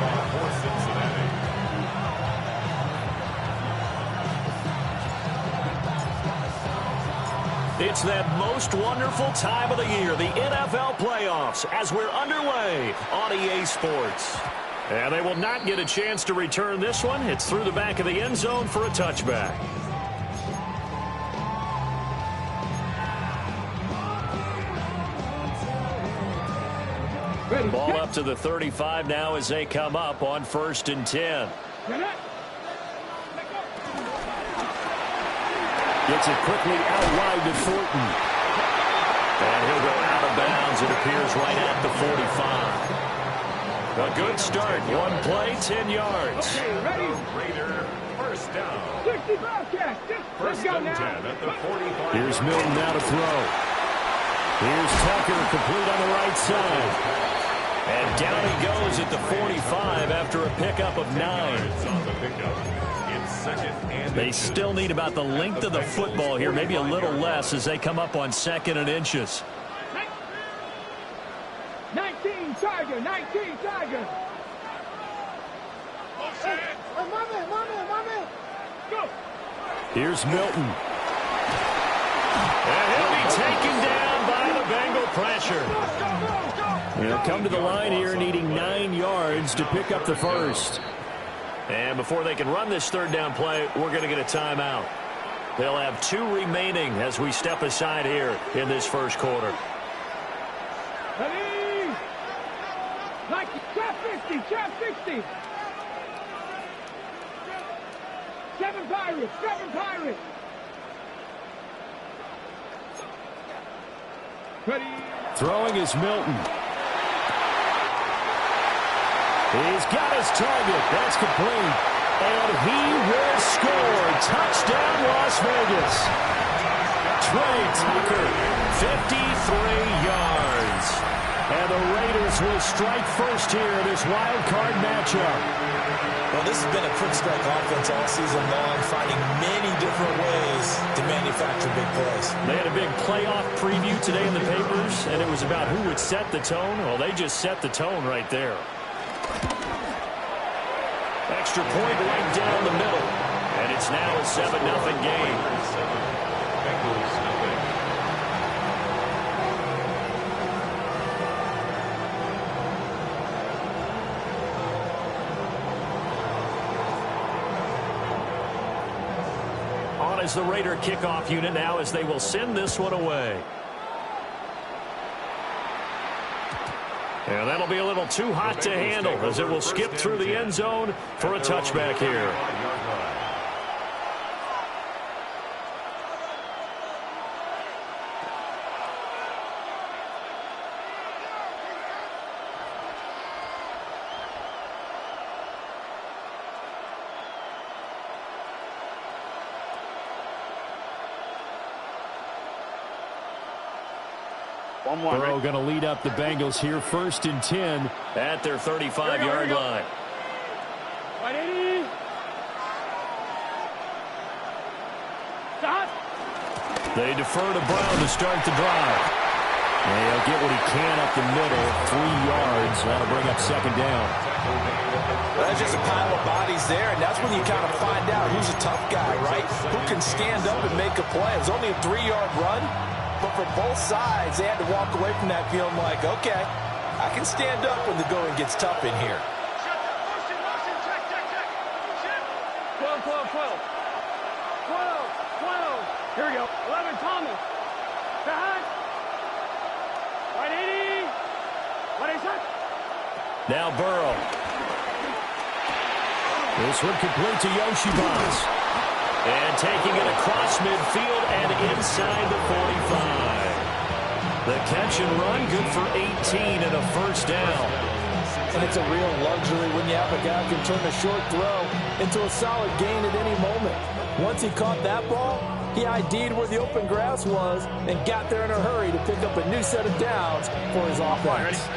ball for Cincinnati. It's that most wonderful time of the year, the NFL playoffs, as we're underway on EA Sports. And they will not get a chance to return this one. It's through the back of the end zone for a touchback. Ball up to the 35 now as they come up on 1st and 10. Gets it quickly out wide to Thornton. And he'll go out of bounds, it appears, right at the 45. A good start. One play, 10 yards. Okay, ready? Raider, first down. 65 catch. First and 10 at the 45. Here's Milton now to throw. Here's Tucker, complete on the right side. And down he goes at the 45 after a pickup of 9. On the pickup. They still need about the length of the football here, maybe a little less as they come up on 2nd and inches. 19 Tiger, 19 Tiger. Hey, my man. Go. Here's Milton. And he'll be taken down by the Bengal pressure. They'll come to the line here needing 9 yards to pick up the first. And before they can run this 3rd down play, we're going to get a timeout. They'll have 2 remaining as we step aside here in this first quarter. Ready? Trap 60. 7 Pirates. Ready? Throwing is Milton. He's got his target. That's complete. And he will score. Touchdown, Las Vegas. Trey Tucker, 53 yards. And the Raiders will strike first here in this wild card matchup. Well, this has been a quick strike offense all season long, finding many different ways to manufacture big plays. They had a big playoff preview today in the papers, and it was about who would set the tone. Well, they just set the tone right there. Extra point right down the middle. And it's now a 7-0 game. Bengals nothing. On as the Raider kickoff unit now as they will send this one away. And that'll be a little too hot to handle as it will skip through the end zone for a touchback here. Burrow going to lead up the Bengals here, 1st and 10 at their 35-yard line. 180. Stop. They defer to Brown to start the drive. And he'll get what he can up the middle, 3 yards. That'll bring up 2nd down. That's just a pile of bodies there, and that's when you kind of find out who's a tough guy, right? Who can stand up and make a play. It was only a 3-yard run. But for both sides, they had to walk away from that feeling like, okay, I can stand up when the going gets tough in here. 12. Here we go. 11 Thomas. Back. 180. 186. Now Burrow. This one complete to Yoshibas. And taking it across midfield and inside the 45. The catch and run, good for 18 and a 1st down. And it's a real luxury when you have a guy who can turn a short throw into a solid gain at any moment. Once he caught that ball, he ID'd where the open grass was and got there in a hurry to pick up a new set of downs for his offense.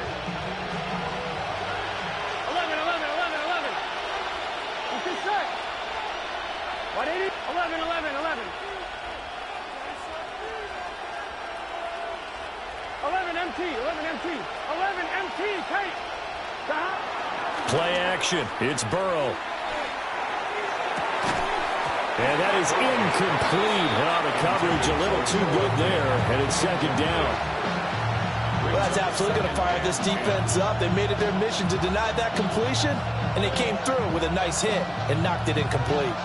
11 MT, Kate. Play action. It's Burrow. And that is incomplete. The coverage a little too good there, and it's second down. Well, that's absolutely going to fire this defense up. They made it their mission to deny that completion, and they came through with a nice hit and knocked it incomplete.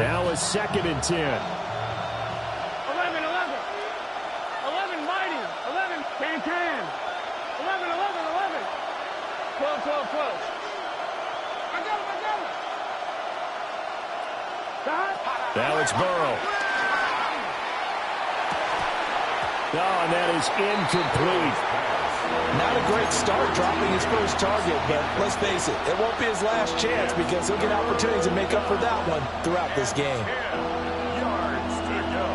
Now a 2nd and 10. 11, 11. 11, mighty. 11, can. 11, 11, 11. 12, 12, 12. I got him. Now it's Burrow. And that is incomplete. Not a great start dropping his first target, but let's face it, it won't be his last chance because he'll get opportunities to make up for that one throughout this game. 10 yards to go.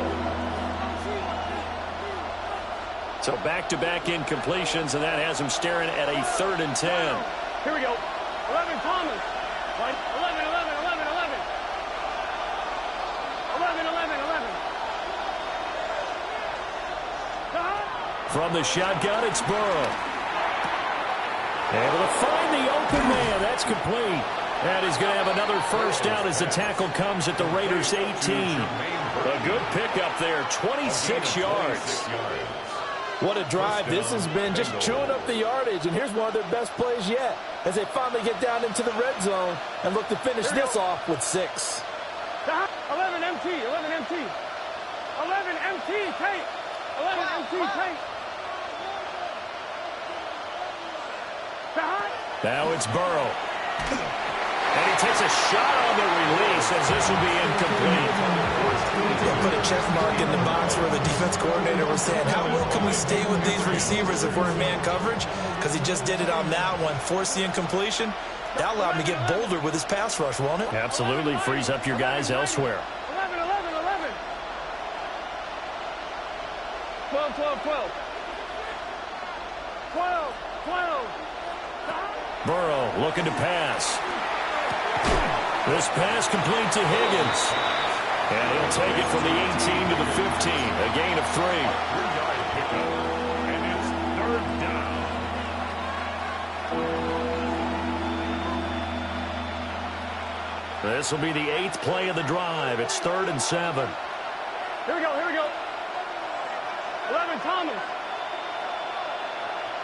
So back-to-back incompletions, and that has him staring at a 3rd and 10. Here we go. 11, Thomas. 11, 11, 11, 11. 11, 11, 11. From the shotgun, it's Burrow. Able to find the open man. That's complete. And he's going to have another first down as the tackle comes at the Raiders' 18. A good pickup there, 26 yards. What a drive this has been, just chewing up the yardage. And here's one of their best plays yet as they finally get down into the red zone and look to finish this off with 6. 11 MT, 11 MT. 11 MT, tape. 11 MT, tape. Now it's Burrow. And he takes a shot on the release as this will be incomplete. They'll put a check mark in the box where the defense coordinator was saying, how well can we stay with these receivers if we're in man coverage? Because he just did it on that one. Force the incompletion. That allowed him to get bolder with his pass rush, won't it? Absolutely. Frees up your guys elsewhere. 11, 11, 11. 12, 12, 12. 12, 12. Burrow looking to pass. This pass complete to Higgins. And he'll take it from the 18 to the 15. A gain of 3. 3-yard pickup. And it's 3rd down. This will be the 8th play of the drive. It's 3rd and 7. Here we go, here we go. 11, Thomas.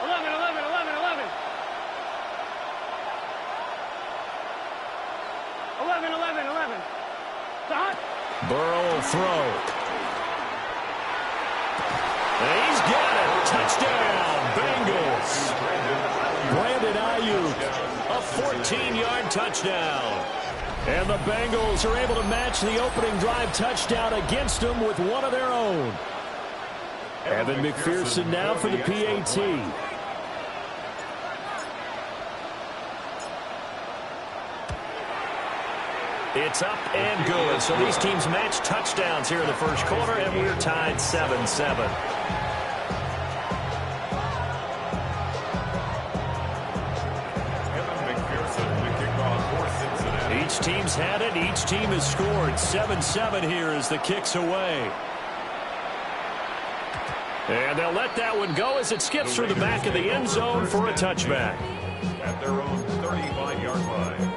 11, 11, 11, 11. 11, 11, 11. Burrow will throw. And he's got it. Touchdown, Bengals. Brandon Ayuk, a 14-yard touchdown. And the Bengals are able to match the opening drive touchdown against them with one of their own. Evan McPherson now for the PAT. It's up and good. So these teams match touchdowns here in the first quarter, and we're tied 7-7. Each team's had it. Each team has scored. 7-7 here as the kick's away. And they'll let that one go as it skips through the back of the end zone for a touchback. At their own 35-yard line.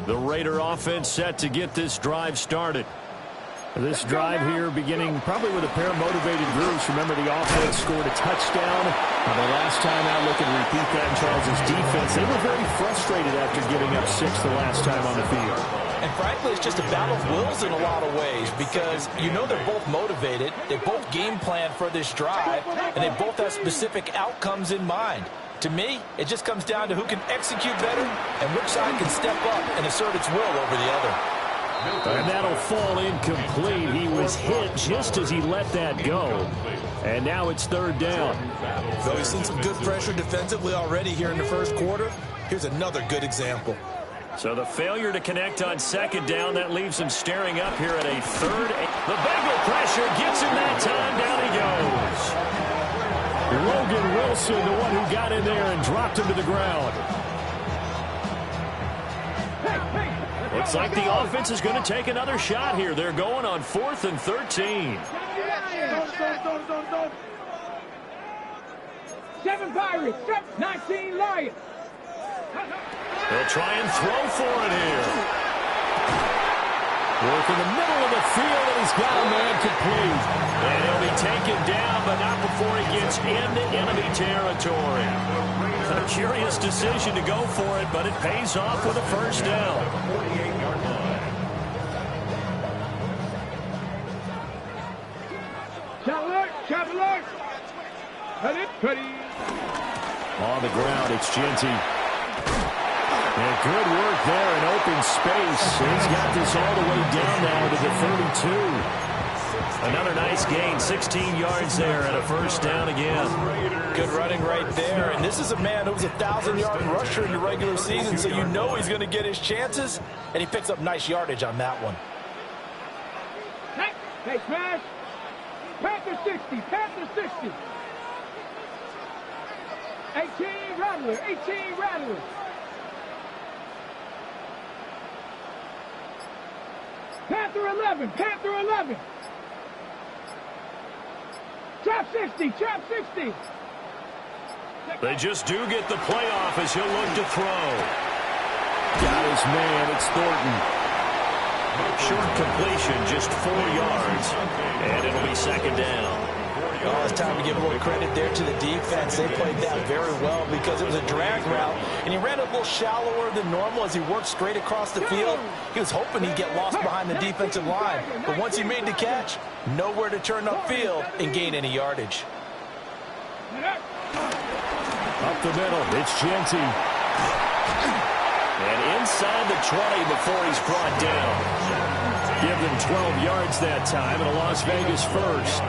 The Raider offense set to get this drive started. This drive here beginning probably with a pair of motivated groups. Remember, the offense scored a touchdown. The last time out, look and repeat that in Charles' defense. They were very frustrated after giving up 6 the last time on the field. And frankly, it's just a battle of wills in a lot of ways because you know they're both motivated. They both game plan for this drive, and they both have specific outcomes in mind. To me, it just comes down to who can execute better and which side can step up and assert its will over the other. And that'll fall incomplete. He was hit just as he let that go. And now it's 3rd down. Though we've seen some good pressure defensively already here in the first quarter, here's another good example. So the failure to connect on 2nd down, that leaves him staring up here at a 3rd. The Bengal pressure gets him that time. Down he goes. Logan Wilson, the one who got in there and dropped him to the ground. Looks like the offense is going to take another shot here. They're going on 4th and 13. 7 Pirates, 19 Lions. They'll try and throw for it here. Work in the middle of the field, and he's got a man complete. And he'll be taken down, but not before he gets into enemy territory. A curious decision to go for it, but it pays off with a first down. 48-yard line. Shot alert. Cut it. On the ground, it's Genty. And good work there in open space. He's got this all the way down now to the 32. Another nice gain, 16 yards there and a first down again. Good running right there. And this is a man who was a 1,000-yard rusher in the regular season, so you know he's going to get his chances. And he picks up nice yardage on that one. Hey, smash. Panther 60. 18 Rattler. Panther 11. Trap 60. They just do get the playoff as he'll look to throw. Got his man, it's Thornton. Short completion, just 4 yards. And it'll be second down. Oh, it's time to give a little credit there to the defense. They played that very well because it was a drag route, and he ran a little shallower than normal as he worked straight across the field. He was hoping he'd get lost behind the defensive line, but once he made the catch, nowhere to turn upfield and gain any yardage. Up the middle, it's Genty. And inside the 20 before he's brought down. Give them 12 yards that time, and a Las Vegas first.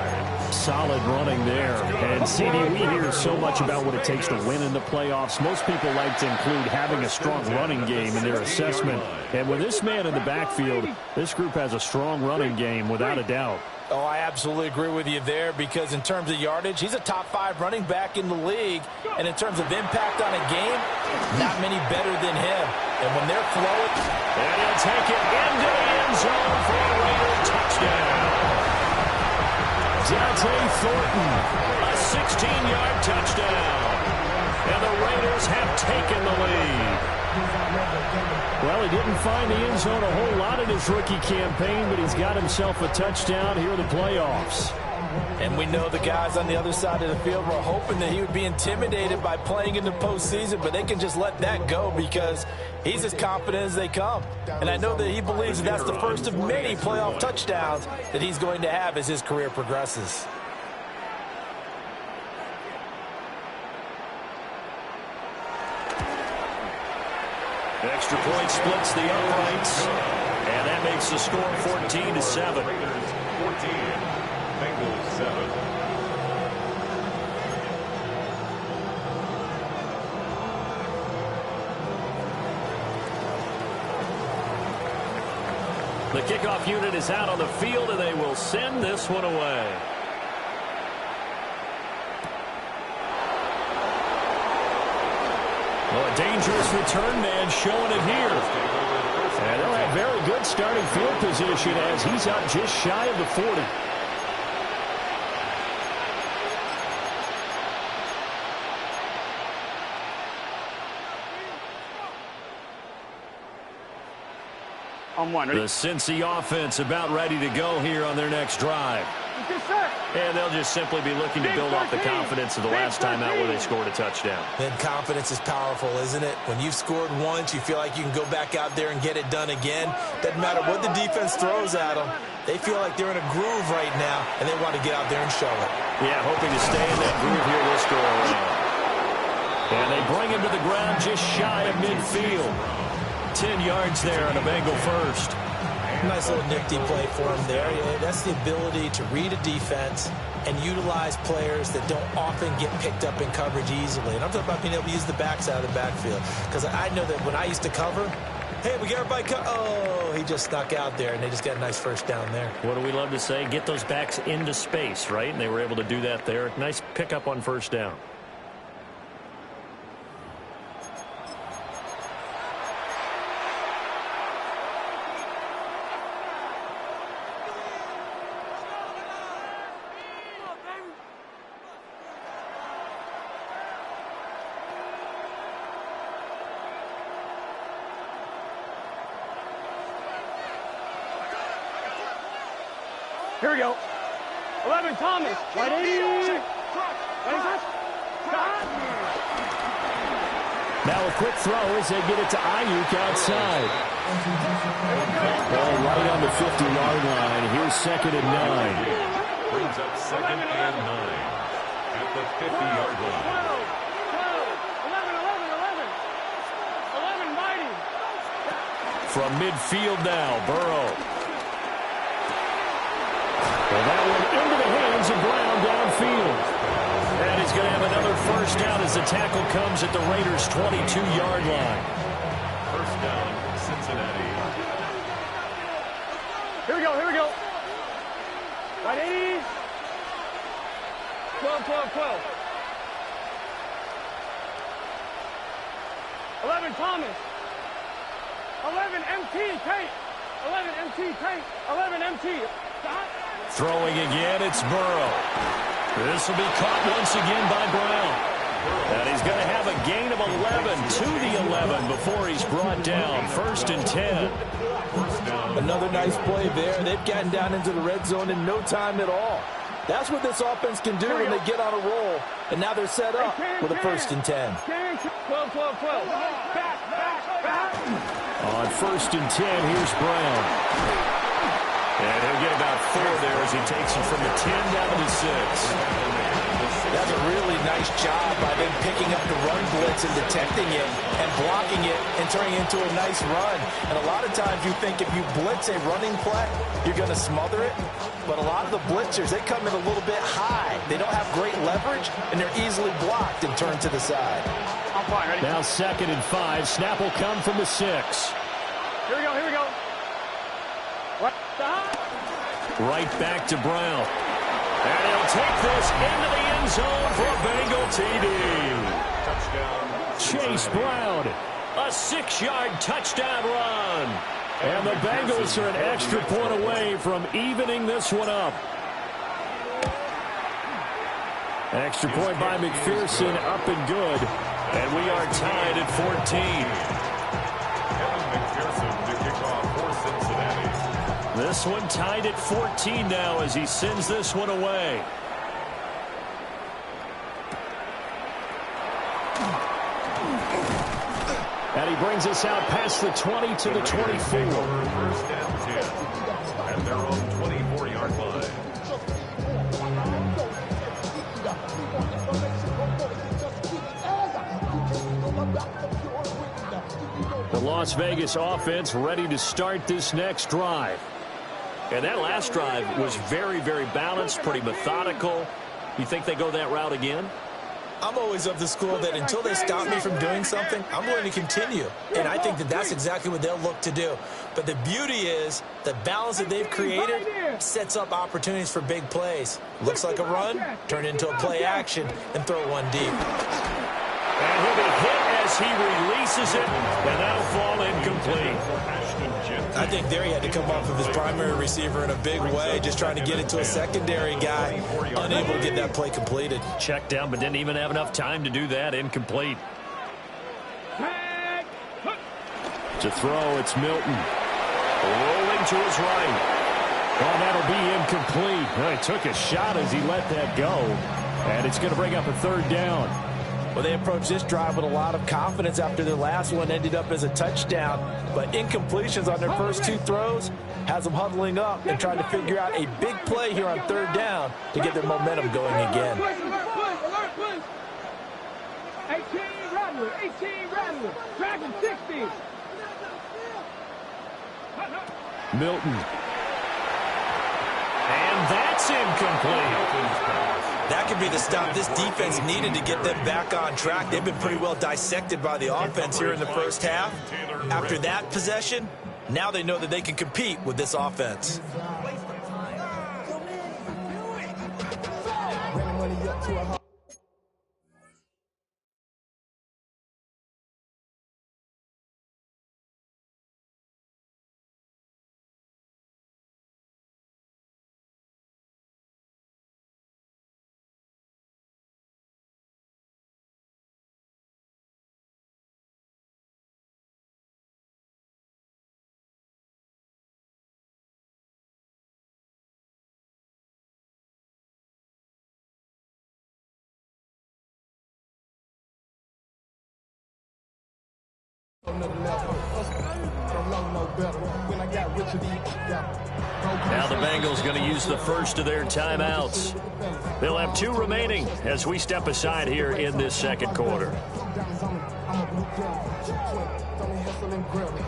Solid running there. And, CD, we hear so much about what it takes to win in the playoffs. Most people like to include having a strong running game in their assessment. And with this man in the backfield, this group has a strong running game, without a doubt. Oh, I absolutely agree with you there because in terms of yardage, he's a top 5 running back in the league. And in terms of impact on a game, not many better than him. And when they're flowing, and he'll take it into the end zone for a Raider touchdown. Dante Thornton, a 16-yard touchdown. And the Raiders have taken the lead. Well, he didn't find the end zone a whole lot in his rookie campaign, but he's got himself a touchdown here in the playoffs. And we know the guys on the other side of the field were hoping that he would be intimidated by playing in the postseason, but they can just let that go because he's as confident as they come. And I know that he believes that that's the first of many playoff touchdowns that he's going to have as his career progresses. Extra point splits the uprights, and that makes the score 14-7. 14, Bengals 7. The kickoff unit is out on the field, and they will send this one away. Well, a dangerous return man showing it here. And they'll have very good starting field position as he's up just shy of the 40. The Cincy offense about ready to go here on their next drive. And they'll just simply be looking to build off the confidence of the last time out where they scored a touchdown. Then confidence is powerful, isn't it? When you've scored once, you feel like you can go back out there and get it done again. Doesn't matter what the defense throws at them. They feel like they're in a groove right now, and they want to get out there and show it. Yeah, hoping to stay in that groove here this go around. And they bring him to the ground just shy of midfield. 10 yards there on a Bengal first. Nice little nifty play for him there. Yeah, that's the ability to read a defense and utilize players that don't often get picked up in coverage easily. And I'm talking about being able to use the backside of the backfield. Because I know that when I used to cover, Hey, we got everybody cut. Oh, he just snuck out there, and they just got a nice first down there. What do we love to say? Get those backs into space, right? And they were able to do that there. Nice pickup on first down. Here we go. 11, Thomas. Right 80. Now a quick throw as they get it to Ayuk outside. Ball right on the 50-yard line. Here's 2nd and 9. Brings up 2nd and 9 at the 50-yard line. 11, mighty. From midfield now, Burrow. Well, that one into the hands of Brown downfield. And he's going to have another first down as the tackle comes at the Raiders' 22-yard line. First down, Cincinnati. Here we go. Right 80. 12. 11, Thomas. 11, MT, Tate. 11, MT, Tate. 11, MT. Stop. Throwing again, it's Burrow. This will be caught once again by Brown. And he's going to have a gain of 11 to the 11 before he's brought down. 1st and 10. Another nice play there. They've gotten down into the red zone in no time at all. That's what this offense can do when they get on a roll. And now they're set up with a 1st and 10. 12. Back. On 1st and 10, here's Brown. And he'll get about 4 there as he takes it from the 10 down to the 6. That's a really nice job by them picking up the run blitz and detecting it and blocking it and turning it into a nice run. And a lot of times you think if you blitz a running play, you're going to smother it. But a lot of the blitzers, they come in a little bit high. They don't have great leverage, and they're easily blocked and turned to the side. I'm fine, ready? Now 2nd and 5. Snap will come from the 6. Here we go. What? Right back to Brown. And he'll take this into the end zone for a Bengal TD. Touchdown. Chase Brown, a 6-yard touchdown run. And the Bengals are an extra point away from evening this one up. Extra point by McPherson, up and good. And we are tied at 14. McPherson to kick off for Cincinnati. This one tied at 14 now as he sends this one away. And he brings us out past the 20 to the 24. 1st and 10 at their own 24-yard line. The Las Vegas offense ready to start this next drive. And that last drive was very, very balanced, pretty methodical. You think they go that route again? I'm always of the school that until they stop me from doing something, I'm going to continue. And I think that that's exactly what they'll look to do. But the beauty is the balance that they've created sets up opportunities for big plays. Looks like a run, turn into a play action, and throw one deep. And he'll be hit as he releases it, and that'll fall incomplete. I think there he had to come off of his primary receiver in a big way, just trying to get it to a secondary guy, unable to get that play completed. Checked down, but didn't even have enough time to do that. Incomplete. To throw, it's Milton. Rolling to his right. Oh, that'll be incomplete. Well, he took a shot as he let that go. And it's going to bring up a 3rd down. Well, they approached this drive with a lot of confidence after their last one ended up as a touchdown. But incompletions on their first 2 throws has them huddling up and trying to figure out a big play here on 3rd down to get their momentum going again. 18 Rattler, Dragon 60. Milton. And that's incomplete. That could be the stop this defense needed to get them back on track. They've been pretty well dissected by the offense here in the first half. After that possession, now they know that they can compete with this offense. Now the Bengals going to use the first of their timeouts. They'll have 2 remaining as we step aside here in this second quarter.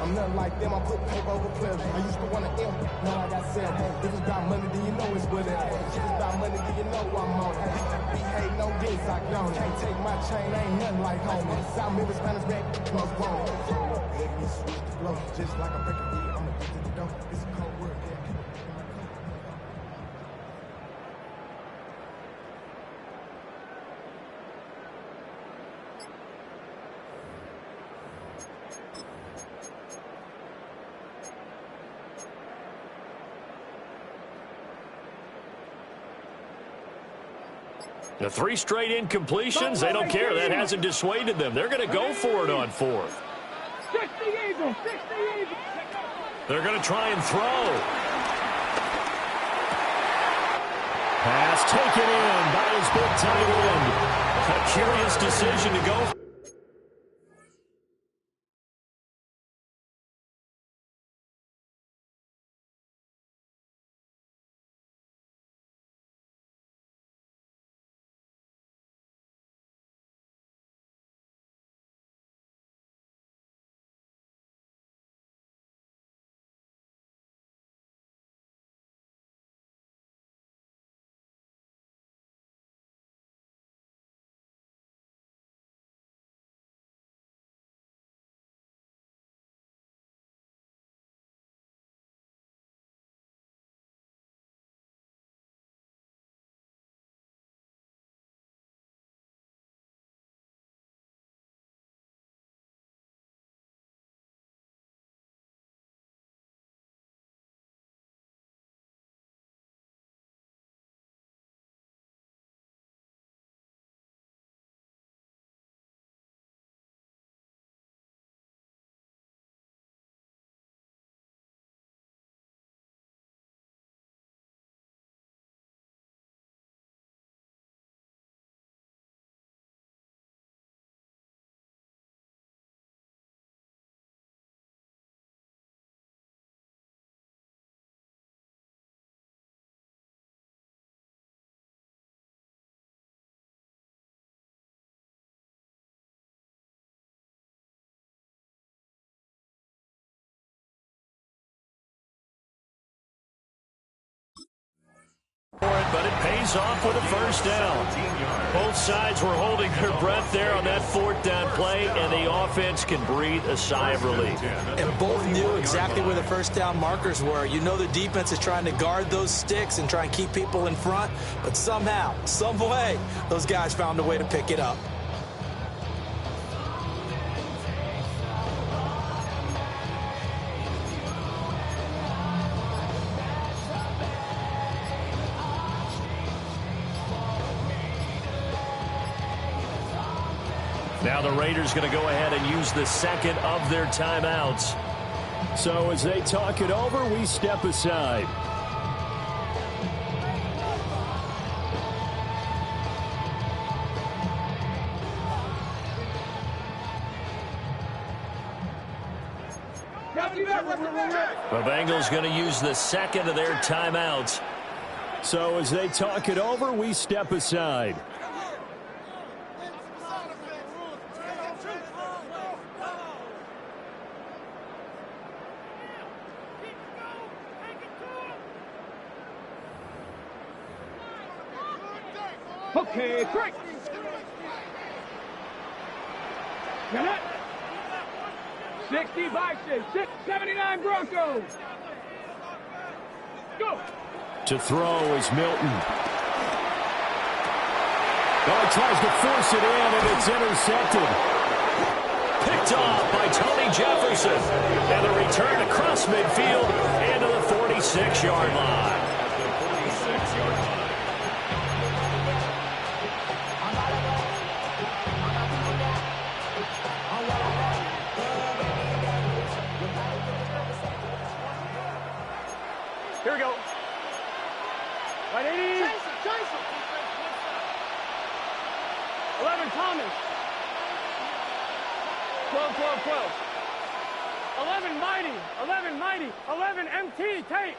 I'm nothing like them. I put paper over pleasure. I used to want to M. Now I got cell. If it's about money, do you know it's what it is? If it's about money, do you know I'm on it? We hate no this, I don't. Can't take my chain, ain't nothing like home. South Memphis, Spanish back, close bone. Let me switch the flow, just like a record beat. I'm addicted to dope. It's a cold word, yeah. The 3 straight incompletions, they don't care. That hasn't dissuaded them. They're going to go for it on 4th. They're going to try and throw. Pass taken in by his big tight end. A curious decision to go. But it pays off with a first down. Both sides were holding their breath there on that 4th down play, and the offense can breathe a sigh of relief. And both knew exactly where the first down markers were. You know the defense is trying to guard those sticks and try and keep people in front, but somehow, some way, those guys found a way to pick it up. Now the Raiders going to go ahead and use the second of their timeouts. So as they talk it over, we step aside. The Bengals going to use the second of their timeouts. So as they talk it over, we step aside. Okay, break. Minute. 60 by 79 Broncos. Go. To throw is Milton. Oh, he tries to force it in, and it's intercepted. Picked off by Tony Jefferson. And a return across midfield into the 46-yard line. Here we go. Right 80. Chase him. 11 Thomas. 12. 11 Mighty. 11 MT. Tate.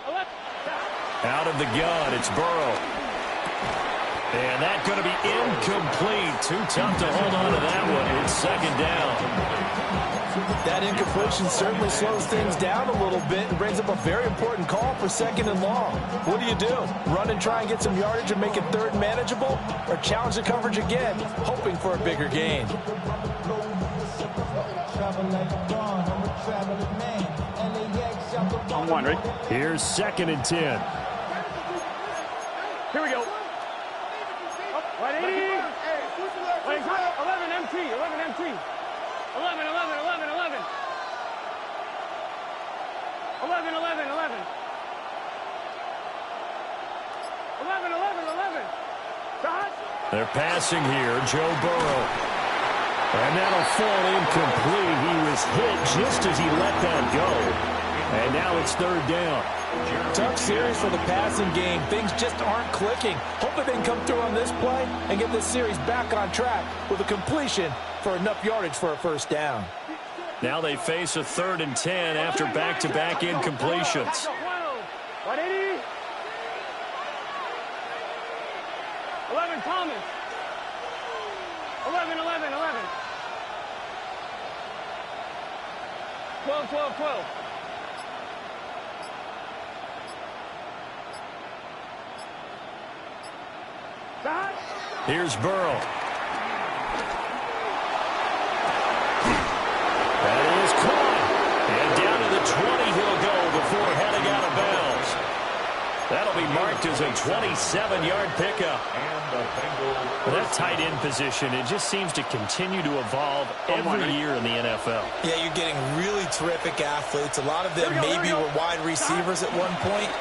11. Out of the gun, it's Burrow. And that's going to be incomplete. Too tough to hold on to that one. It's second down. That incompletion certainly slows things down a little bit and brings up a very important call for second and long. What do? Run and try and get some yardage and make it third manageable? Or challenge the coverage again, hoping for a bigger gain? On one, right? Here's second and 10. Here we go. Right 80. 11 MT. 11. 11. They're passing here, Joe Burrow. And that'll fall incomplete. He was hit just as he let that go. And now it's third down. Tough series for the passing game. Things just aren't clicking. Hoping they can come through on this play and get this series back on track with a completion for enough yardage for a first down. Now they face a 3rd and 10 after back-to-back incompletions. 180. 11 Thomas. 11. 12. Here's Burrow. That is caught. And down to the 20 he'll go before heading out of bounds. That'll be marked as a 27-yard pickup. That tight end position, it just seems to continue to evolve every year in the NFL. Yeah, you're getting really terrific athletes. A lot of them maybe were wide receivers at one point.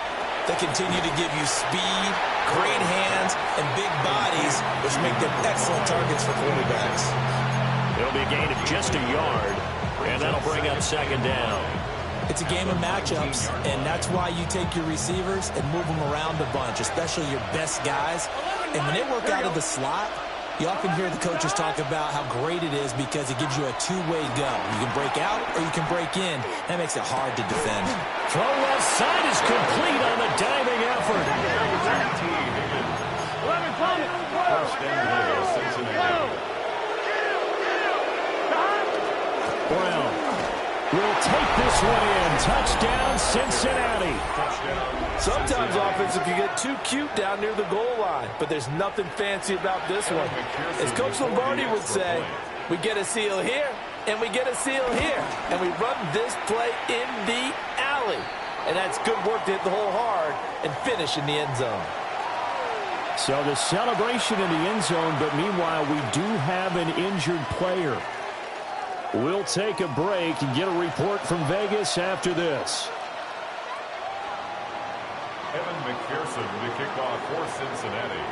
They continue to give you speed, great hands, and big bodies, which make them excellent targets for quarterbacks. It'll be a gain of just a yard, and that'll bring up second down. It's a game of matchups, and that's why you take your receivers and move them around a bunch, especially your best guys. And when they work out of the slot, you often hear the coaches talk about how great it is because it gives you a two-way go. You can break out or you can break in. That makes it hard to defend. Throw left side is complete on the diving effort. 11 Thomas. First down, Cincinnati. Brown will take this one in. Touchdown, Cincinnati. Sometimes offensive you get too cute down near the goal line, but there's nothing fancy about this one. As Coach Lombardi would say, we get a seal here, and we get a seal here, and we run this play in the alley. And that's good work to hit the hole hard and finish in the end zone. So the celebration in the end zone, but meanwhile we do have an injured player. We'll take a break and get a report from Vegas after this. Evan McPherson to kick off for Cincinnati.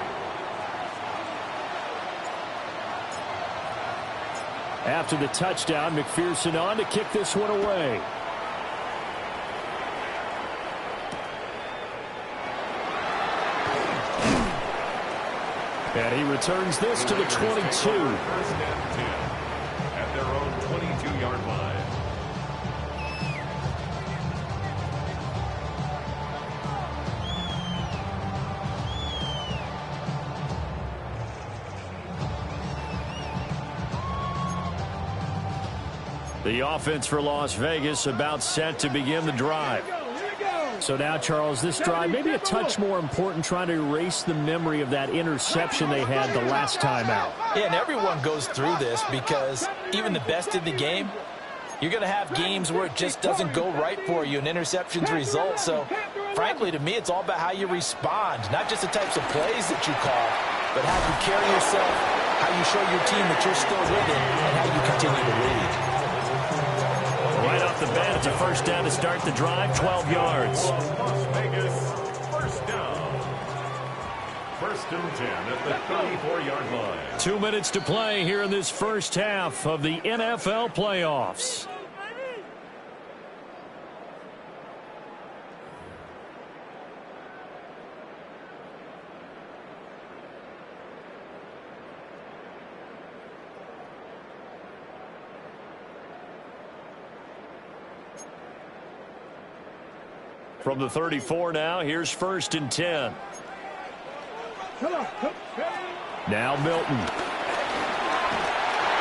After the touchdown, McPherson on to kick this one away. And he returns this to the 22. First and 10 at their own 22-yard line. The offense for Las Vegas about set to begin the drive. Here we go. So now, Charles, this drive maybe a touch more important, trying to erase the memory of that interception they had the last time out. Yeah, and everyone goes through this because even the best in the game, you're going to have games where it just doesn't go right for you, and interceptions result. So, frankly, to me, it's all about how you respond, not just the types of plays that you call, but how you carry yourself, how you show your team that you're still with it, and how you continue to lead. Right off the bat, it's a first down to start the drive, 12 yards. Las Vegas, first down. First and 10 at the 34-yard line. 2 minutes to play here in this first half of the NFL playoffs. From the 34 now, here's first and 10. Now Milton.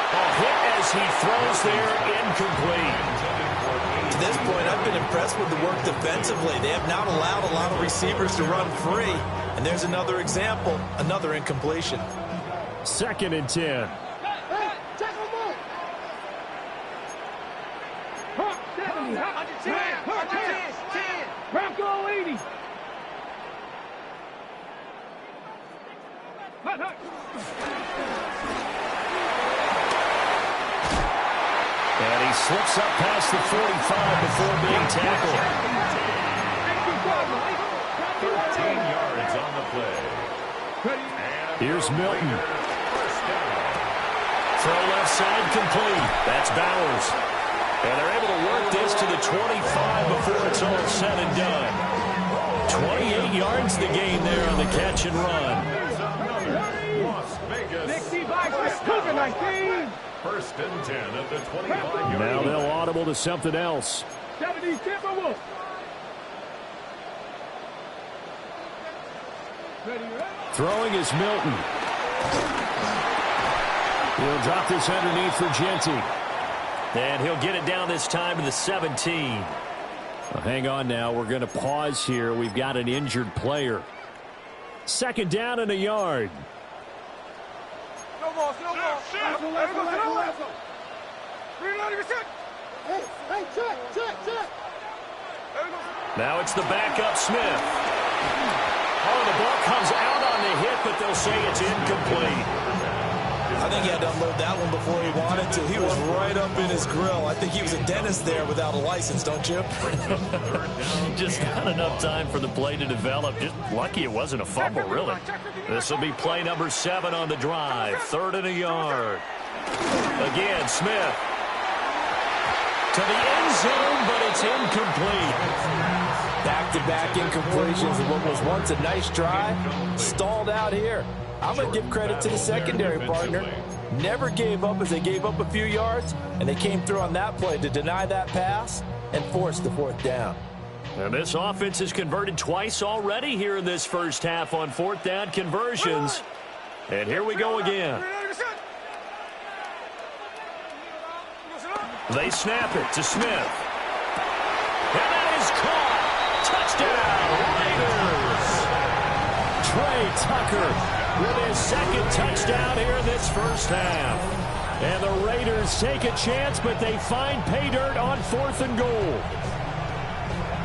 A hit as he throws there, incomplete. To this point, I've been impressed with the work defensively. They have not allowed a lot of receivers to run free. And there's another example, another incompletion. Second and 10. Bronco 80. And he slips up past the 45 before being tackled. 13 yards on the play. Here's Milton. Throw left side complete. That's Bowers. And they're able to work this to the 25 before it's all said and done. 28 yards the gain there on the catch and run. Las Vegas, first and 10 at the 25-yard line. Now they'll audible to something else. Throwing is Milton. He'll drop this underneath for Genty. And he'll get it down this time to the 17. Well, hang on now. We're going to pause here. We've got an injured player. Second down and a yard. Now it's the backup Smith. Oh, the ball comes out on the hit, but they'll say it's incomplete. I think he had to unload that one before he wanted to. He was right up in his grill. I think he was a dentist there without a license, don't you? Just not enough time for the play to develop. Just lucky it wasn't a fumble, really. This will be play number 7 on the drive. 3rd and a yard. Again, Smith. To the end zone, but it's incomplete. Back-to-back incompletions of what was once a nice drive. Stalled out here. I'm going to give credit to the secondary partner. Never gave up as they gave up a few yards, and they came through on that play to deny that pass and force the 4th down. And this offense has converted twice already here in this first half on 4th down conversions. And here we go again. They snap it to Smith. And that is caught. Touchdown, Raiders. Trey Tucker with his 2nd touchdown here in this first half. And the Raiders take a chance, but they find pay dirt on 4th and goal.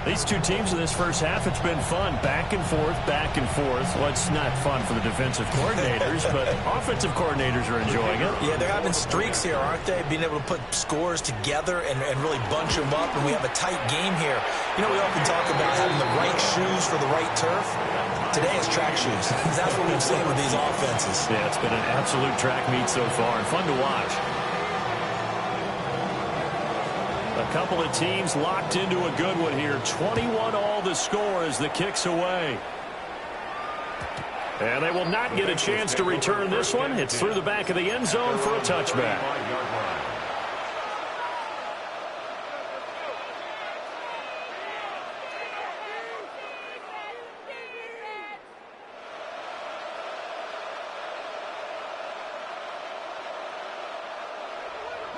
These two teams in this first half, it's been fun. Back and forth, back and forth. Well, it's not fun for the defensive coordinators, but offensive coordinators are enjoying it. Yeah, they're having streaks here, aren't they? Being able to put scores together and really bunch them up, and we have a tight game here. You know, we often talk about having the right shoes for the right turf. Today is track shoes. That's what we've seen with these offenses. Yeah, it's been an absolute track meet so far, and fun to watch. A couple of teams locked into a good one here. 21 all the score as the kick's away. And they will not get a chance to return this one. It's through the back of the end zone for a touchback.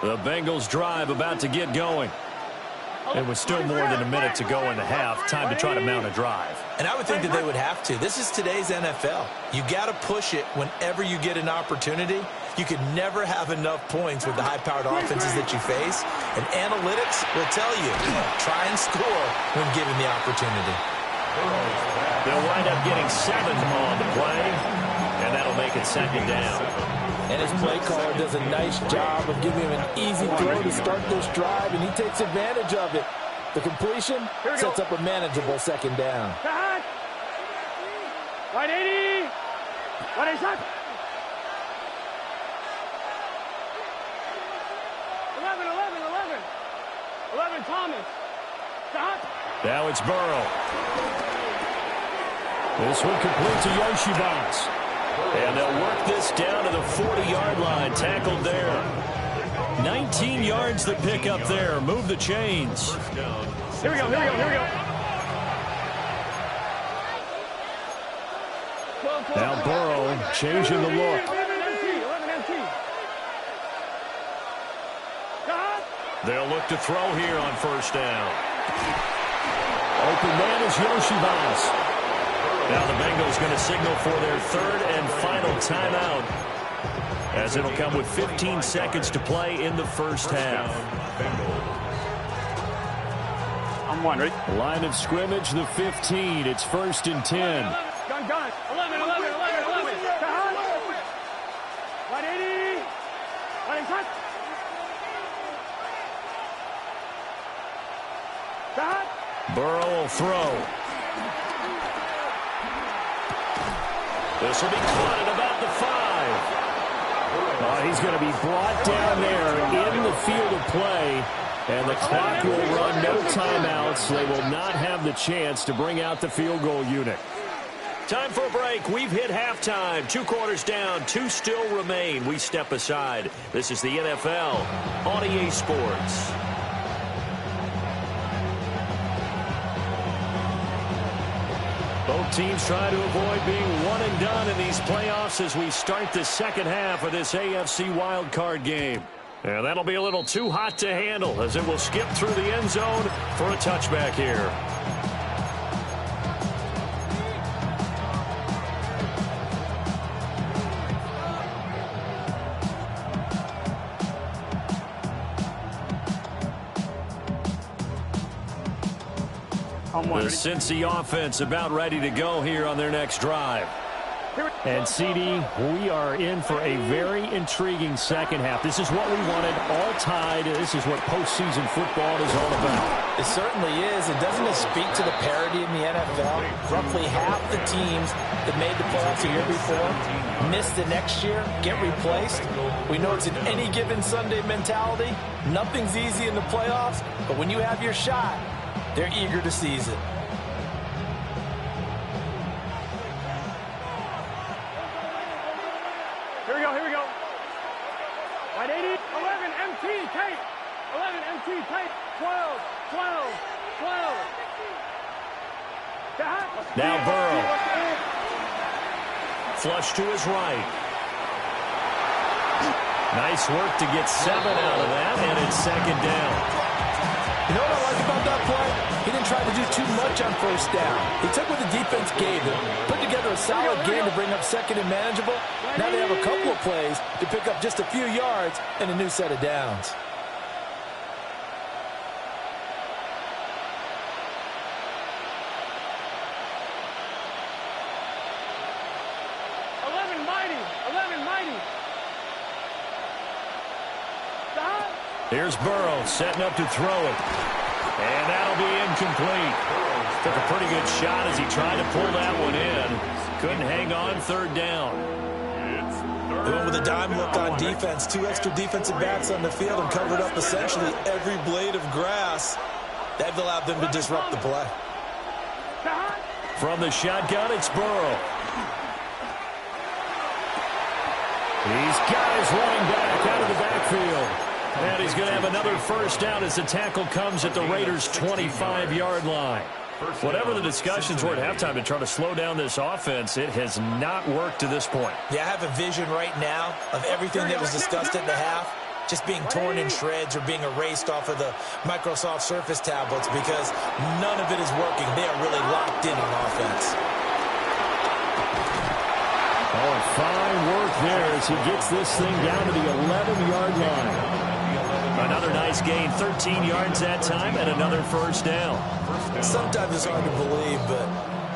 The Bengals drive about to get going. It was still more than a minute to go in the half. Time to try to mount a drive. And I would think that they would have to. This is today's NFL. You got to push it whenever you get an opportunity. You could never have enough points with the high-powered offenses that you face. And analytics will tell you, try and score when given the opportunity. They'll wind up getting 7 on the play, and that'll make it second down. And his play caller does a nice job of giving him an easy throw to start this drive, and he takes advantage of it. The completion sets up a manageable second down. Right 80. Right 80 shot. 11 Thomas. Shot. Now it's Burrow. This one complete to Yoshibans. And they'll work this down to the 40-yard line. Tackled there. 19 yards the pick up there. Move the chains. Here we go. Now Burrow changing the look. 11 MT. They'll look to throw here on first down. Open man is Yoshibans. Now the Bengals going to signal for their third and final timeout, as it'll come with 15 seconds to play in the first half. I'm one, ready? Line of scrimmage, the 15. It's 1st and 10. Gun. 11. Shot. 180. 180 shot. Shot. Burrow will throw. This will be caught at about the 5. He's going to be brought down there in the field of play, and the clock will run. No timeouts. They will not have the chance to bring out the field goal unit. Time for a break. We've hit halftime. 2 quarters down. 2 still remain. We step aside. This is the NFL on EA Sports. Both teams try to avoid being one and done in these playoffs as we start the second half of this AFC Wildcard game. And that'll be a little too hot to handle as it will skip through the end zone for a touchback here. The Cincy offense about ready to go here on their next drive. And, CD, we are in for a very intriguing second half. This is what we wanted, all tied. This is what postseason football is all about. It certainly is. And doesn't it speak to the parity in the NFL? Roughly half the teams that made the playoffs a year before miss the next year, get replaced. We know it's an any given Sunday mentality. Nothing's easy in the playoffs, but when you have your shot, they're eager to seize it. Here we go. 180. 11 MT tape. 11 MT tape. 12. Now Burrow. Flush to his right. Nice work to get 7 out of that, and it's second down. You know what I like about that play? He didn't try to do too much on first down. He took what the defense gave him, put together a solid game to bring up second and manageable. Now they have a couple of plays to pick up just a few yards and a new set of downs. Here's Burrow setting up to throw it. And that'll be incomplete. Took a pretty good shot as he tried to pull that one in. Couldn't hang on, third down. They went with a dime look on defense. 2 extra defensive backs on the field and covered up essentially every blade of grass. That allowed them to disrupt the play. From the shotgun, it's Burrow. He's got his running back out of the backfield. And he's going to have another first down as the tackle comes at the Raiders' 25-yard line. Whatever the discussions were at halftime to try to slow down this offense, it has not worked to this point. Yeah, I have a vision right now of everything that was discussed at the half. just being torn in shreds or being erased off of the Microsoft Surface tablets because none of it is working. They are really locked in on offense. Oh, and fine work there as he gets this thing down to the 11-yard line. Another nice gain, 13 yards that time, and another first down. Sometimes it's hard to believe, but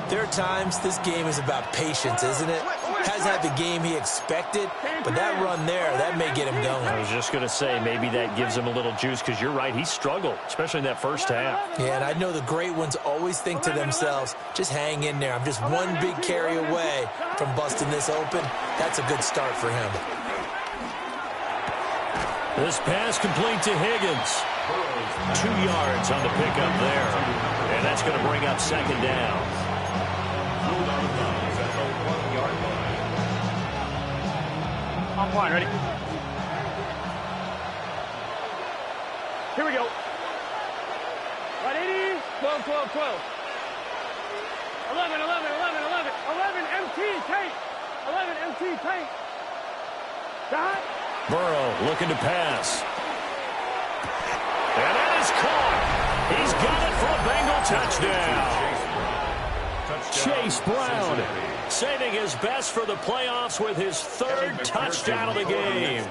there are times this game is about patience, isn't it? Hasn't had the game he expected, but that run there, that may get him going. I was just going to say, maybe that gives him a little juice, because you're right, he struggled, especially in that first half. Yeah, and I know the great ones always think to themselves, just hang in there. I'm just one big carry away from busting this open. That's a good start for him. This pass complete to Higgins. 2 yards on the pickup there. And that's going to bring up second down. On point, ready? Here we go. 180, 12, 12, 12. 11, 11, 11, 11. 11 MT, tape. 11 MT, tape. Dot. Burrow looking to pass. And that is caught. He's got it for a Bengal touchdown. Chase Brown saving his best for the playoffs with his third touchdown of the game.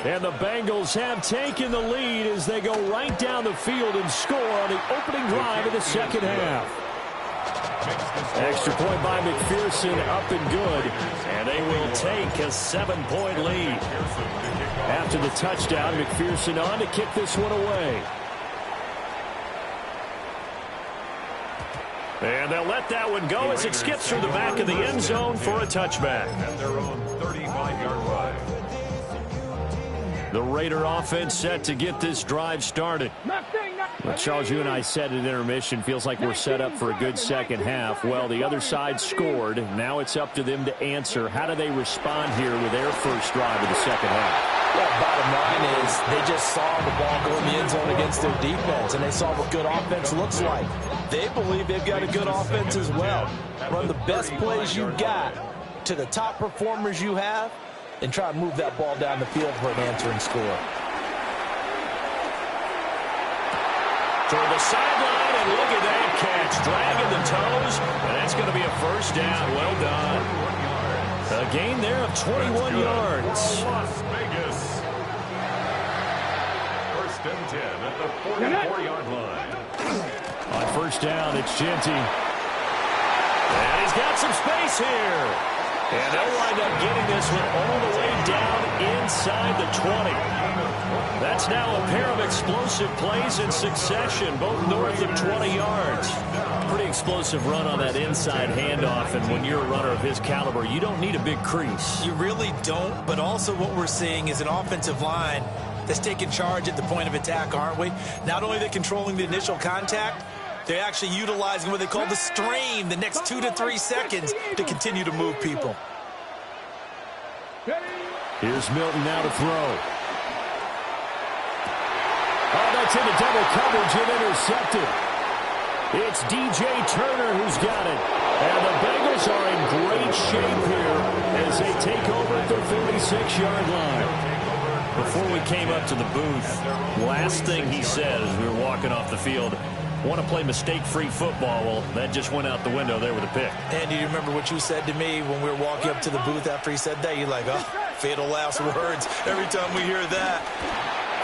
And the Bengals have taken the lead as they go right down the field and score on the opening drive of the second half. Extra point by McPherson, up and good. And they will take a 7-point lead. After the touchdown, McPherson on to kick this one away. And they'll let that one go as it skips through the back of the end zone for a touchback. At their own 35-yard line. The Raider offense set to get this drive started. Well, Charles, you and I said at intermission, feels like we're set up for a good second half. Well, the other side scored. Now it's up to them to answer. How do they respond here with their first drive of the second half? Well, bottom line is they just saw the ball go in the end zone against their defense, and they saw what good offense looks like. They believe they've got a good offense as well. Run the best plays you got to the top performers you have, and try to move that ball down the field for an answering score. Toward the sideline, and look at that catch. Dragging the toes, and that's going to be a first down. Well done. A gain there of 21 yards. Las Vegas. First and 10 at the 44-yard line. On first down, it's Genty. And he's got some space here. And they'll wind up getting this one all the way down inside the 20. That's now a pair of explosive plays in succession, both north of 20 yards. Pretty explosive run on that inside handoff, and when you're a runner of his caliber, you don't need a big crease. You really don't, but also what we're seeing is an offensive line that's taking charge at the point of attack, aren't we? Not only are they controlling the initial contact, they're actually utilizing what they call the strain, the next 2 to 3 seconds, to continue to move people. Here's Milton now to throw. Oh, that's into double coverage and intercepted. It's DJ Turner who's got it. And the Bengals are in great shape here as they take over at the 46-yard line. Before we came up to the booth, last thing he said as we were walking off the field, want to play mistake-free football. Well, that just went out the window there with a pick. And do you remember what you said to me when we were walking up to the booth after he said that? You're like, oh, fatal last words. Every time we hear that,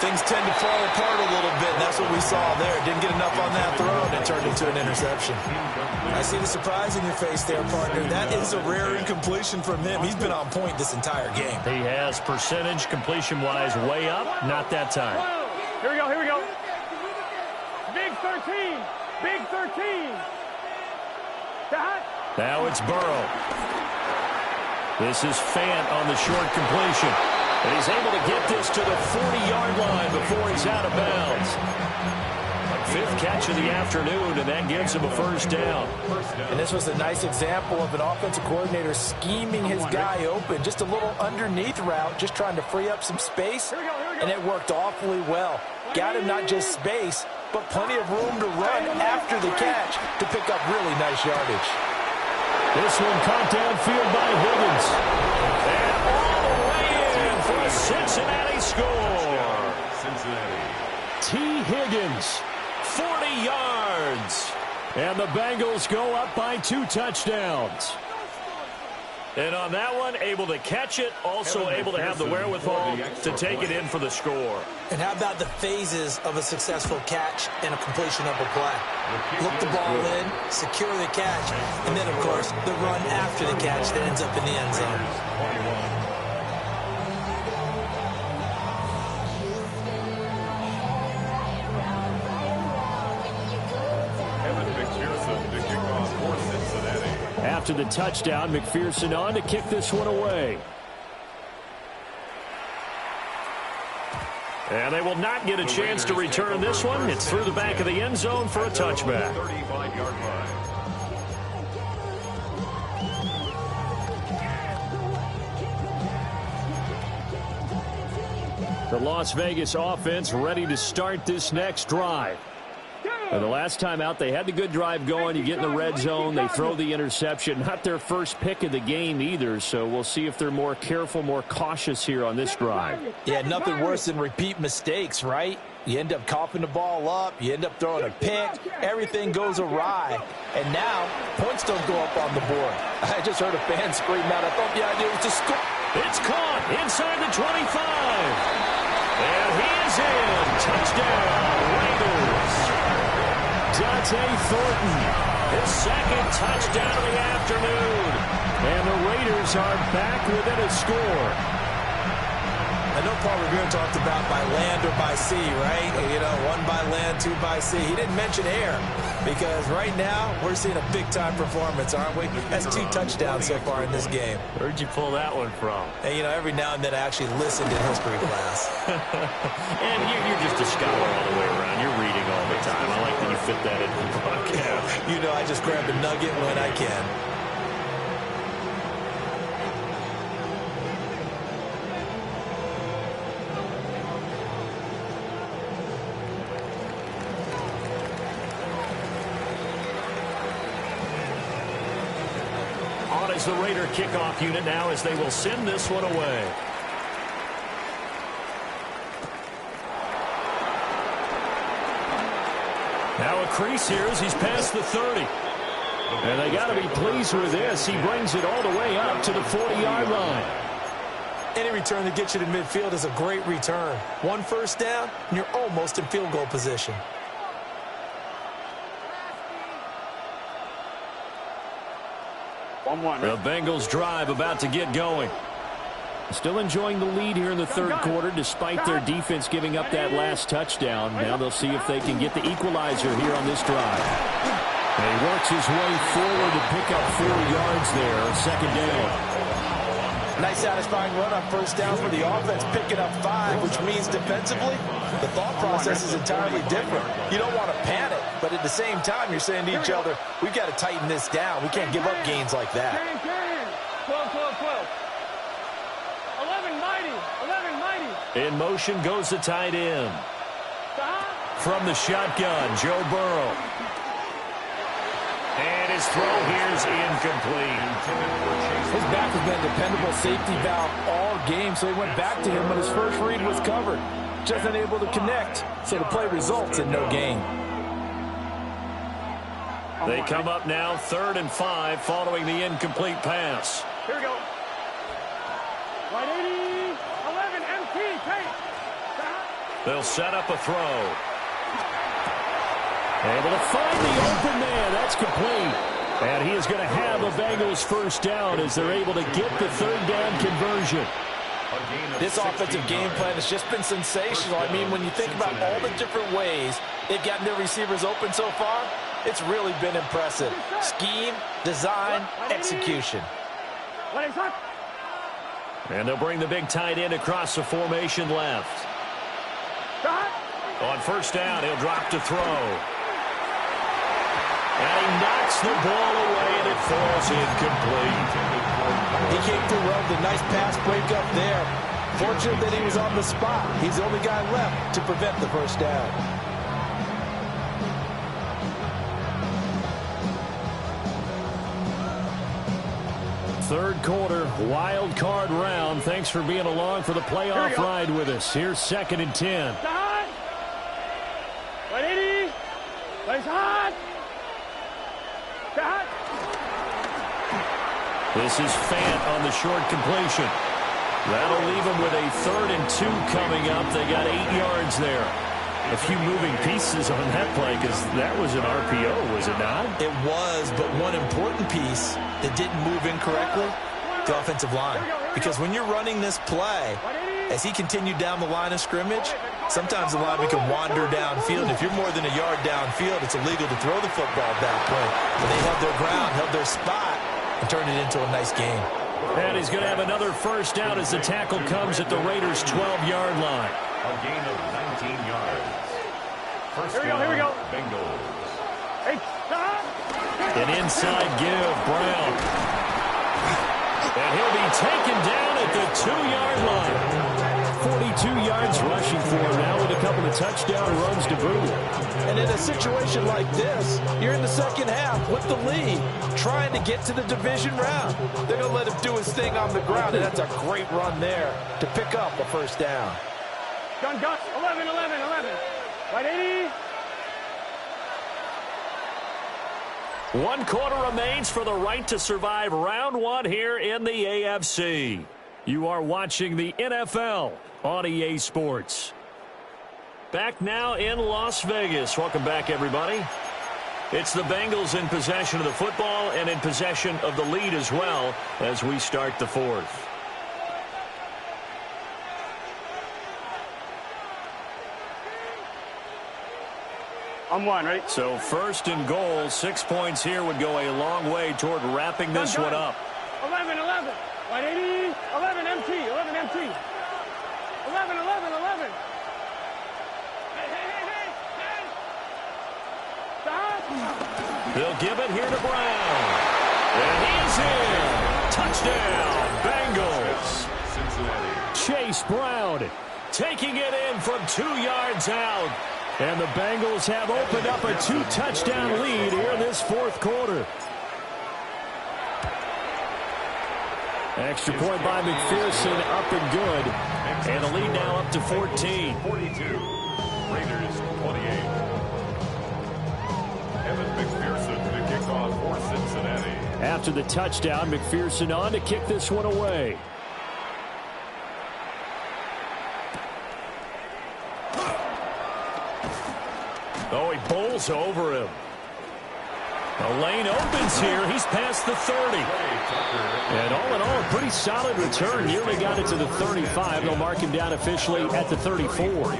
things tend to fall apart a little bit, and that's what we saw there. Didn't get enough on that throw, and it turned into an interception. I see the surprise in your face there, partner. That is a rare incompletion from him. He's been on point this entire game. He has percentage completion-wise way up. Not that time. Here we go, here we go. Big 13. Big 13. Dot. Now it's Burrow. This is Fant on the short completion. And he's able to get this to the 40-yard line before he's out of bounds. Fifth catch of the afternoon, and that gives him a first down. And this was a nice example of an offensive coordinator scheming his guy open. Just a little underneath route, just trying to free up some space, and it worked awfully well. Got him not just space, but plenty of room to run after the catch to pick up really nice yardage. This one caught downfield by Higgins. And all the way in for a Cincinnati score. Higgins, 40 yards. And the Bengals go up by 2 touchdowns. And on that one, able to catch it, also able to have the wherewithal to take it in for the score. And how about the phases of a successful catch and a completion of a play? Look the ball in, secure the catch, and then, of course, the run after the catch that ends up in the end zone. After the touchdown, McPherson on to kick this one away. And they will not get a chance to return this one. It's through the back of the end zone for a touchback. 35-yard line. The Las Vegas offense ready to start this next drive. And the last time out, they had the good drive going. You get in the red zone, they throw the interception. Not their first pick of the game either, so we'll see if they're more careful, more cautious here on this drive. Yeah, nothing worse than repeat mistakes, right? You end up coughing the ball up, you end up throwing a pick, everything goes awry. And now, points don't go up on the board. I just heard a fan scream out, I thought the idea was to score. It's caught inside the 25. And he is in. Touchdown, Raiders. Dante Thornton, his second touchdown of the afternoon. And the Raiders are back within a score. I know Paul Revere talked about by land or by sea, right? You know, 1 by land, 2 by sea. He didn't mention air because right now we're seeing a big-time performance, aren't we? That's 2 touchdowns so far in this game. Where'd you pull that one from? And, you know, every now and then I actually listened in history class. And you're just a scholar all the way around. You're reading all the time. I like that you fit that into the podcast. You know, I just grab a nugget when I can. Is the Raider kickoff unit now as they will send this one away. Now a crease here as he's past the 30. And they got to be pleased with this. He brings it all the way up to the 40-yard line. Any return that gets you to midfield is a great return. 1 first down, and you're almost in field goal position. The Bengals drive about to get going. Still enjoying the lead here in the third quarter despite their defense giving up that last touchdown. Now they'll see if they can get the equalizer here on this drive. And he works his way forward to pick up 4 yards there, second down. Nice satisfying run on first down for the offense, picking up 5, which means defensively, the thought process is entirely different. You don't want to panic, but at the same time, you're saying to each other, we've got to tighten this down. We can't give up gains like that. 12, 12, 12. 11 mighty, 11 mighty. In motion goes the tight end. From the shotgun, Joe Burrow. And his throw here is incomplete. His back has been a dependable safety valve all game, so he went back to him when his first read was covered. Just unable to connect, so the play results in no gain. They come up now 3rd and 5 following the incomplete pass. Here we go. 180, 11, MT, take. They'll set up a throw. Able to find the open man. That's complete. And he is going to have a Bengals first down as they're able to get the 3rd down conversion. This offensive game plan has just been sensational. I mean, when you think about all the different ways they've gotten their receivers open so far, it's really been impressive. Scheme, design, execution. And they'll bring the big tight end across the formation left. On first down, he'll drop to throw. And he knocks the ball away, and it falls incomplete. He came through well with a nice pass breakup there. Fortunate that he was on the spot. He's the only guy left to prevent the first down. Third quarter, wild card round. Thanks for being along for the playoff ride with us. Here's 2nd and 10. Nice hot. Hot. This is Fant on the short completion. That'll leave them with a 3rd and 2 coming up. They got 8 yards there. A few moving pieces on that play because that was an RPO, was it not? It was, but one important piece that didn't move incorrectly, the offensive line. Because when you're running this play, as he continued down the line of scrimmage, sometimes the lineman can wander downfield. If you're more than a yard downfield, it's illegal to throw the football that way. But they held their ground, held their spot, and turned it into a nice game. And he's going to have another first down as the tackle comes at the Raiders' 12-yard line. A gain of 19 yards. First Here we go. Bengals. Hey, stop. An inside give, Brown. And he'll be taken down at the 2-yard line. 42 yards rushing for him now with a couple of touchdown runs to boot. And in a situation like this, you're in the second half with the lead, trying to get to the division round. They're going to let him do his thing on the ground, and that's a great run there to pick up a first down. Gun. 11. Right, 80. 1 quarter remains for the right to survive round 1 here in the AFC. You are watching the NFL on EA Sports. Back now in Las Vegas. Welcome back, everybody. It's the Bengals in possession of the football and in possession of the lead as well as we start the 4th. I'm 1, right? So 1st and goal, 6 points here would go a long way toward wrapping this one up. 11. Right, 80. 11 MT. 11. Stop. They'll give it here to Brown. And he's in. Touchdown, Bengals. Cincinnati. Chase Brown taking it in from 2 yards out. And the Bengals have opened up a 2-touchdown lead here in this 4th quarter. Extra point by McPherson, up and good. And the lead now up to 14. 42. Raiders 28. Evan McPherson to kick off for Cincinnati. After the touchdown, McPherson on to kick this one away. Oh, he bowls over him. The lane opens here. He's past the 30. And all in all, a pretty solid return. Nearly got it to the 35. They'll mark him down officially at the 34.